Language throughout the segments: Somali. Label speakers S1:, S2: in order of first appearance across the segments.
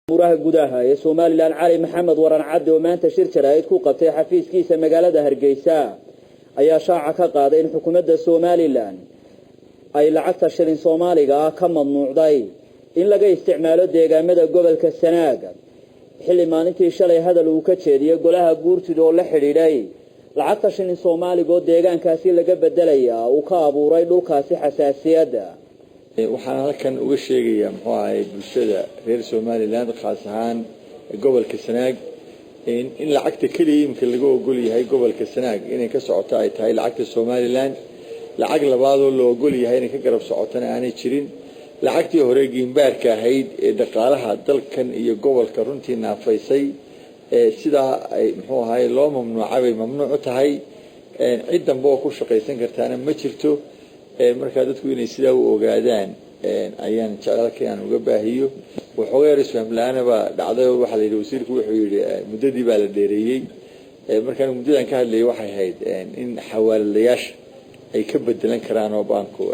S1: muraha gudaha ee Soomaaliland Cali Maxamed Waran Cabdi oo maanta shir jaraa'id ku qabtay xafiiskiisa magaalada Hargeysa ayaa shaaca ka qaaday in xukuumadda Soomaaliland ay lacagta shilin Soomaaliga ka mamnuucday in laga isticmaalo deegaamada gobolka Sanaag xilli maalintii shalay hadal uu ka jeediyay golaha guurtida oo la xiriiray lacagta shilin Soomaaliga oo deegaankaasi laga bedelaya uu ka abuuray dhulkaasi xasaasiyada
S2: waxaan halkan uga sheegayaa muxuu ahay bulshada reer Soomaaliland qaas ahaan gobolka Sanaag in lacagta kaliya imka laga ogol yahay gobolka Sanaag inay ka socoto ay tahay lacagta Soomaaliland lacag labaad oo loo ogol yahay inay ka garab socotana aanay jirin lacagtii hore giimbaarka ahayd ee dhaqaalaha dalkan iyo gobolka runtii naafaysay sida ay muxuu ahay loo mamnuucay mamnuuc tahay cid dambe oo ku shaqaysan kartaana ma jirto marka dadku inay sida u ogaadaan ayaan jecelahay aan uga baahiyo wuxuu yar isfahm laanaba dhacday waxa la yiraahdo wasiirku wuxuu yiri muddadii baa la dheereeyay markaan muddadan ka hadlayay waxay ahayd in xawaaladayaasha ay ka bedelan karaan oo banku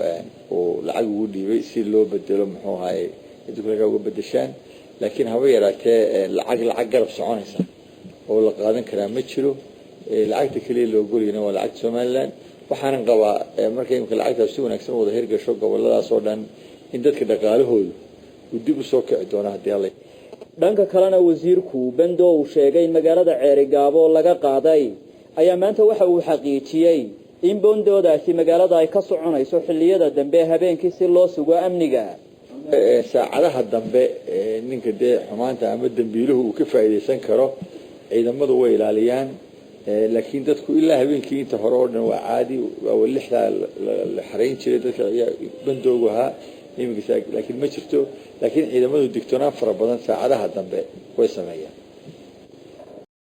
S2: oo lacag ugu dhiibay si loo bedelo muxuu ahay dadku laga uga bedeshaan laakiin haba yaraatee lacag garab soconaysa oo la qaadan karaa ma jiro lacagta kaliya loo goliyay waa lacag Soomaaliland waxaan qabaa markay imka lacagta si wanaagsan wada hirgasho goboladaas oo dhan in dadka dhaqaalahoodu uu dib u soo kici doono hadii alle
S1: dhanka kalena wasiirku bando uu sheegay in magaalada Ceerigaabo laga qaaday ayaa maanta waxa uu xaqiijiyay in bondoodaasi magaalada ay ka soconayso xilliyada dambe habeenkii si loo sugo amniga saacadaha dambe ninka xumaanta ama dambiiluhu uu ka faa'iideysan karo ciidamadu way ilaaliyaan laakiin dadku ilaa habeenkii inta hore oo dhan waa caadi waa lixda la xareyn jiray dadka bandoogu ahaa imika laakiin ma jirto laakiin ciidamadu digtoonaan fara badan saacadaha dambe way sameeyaan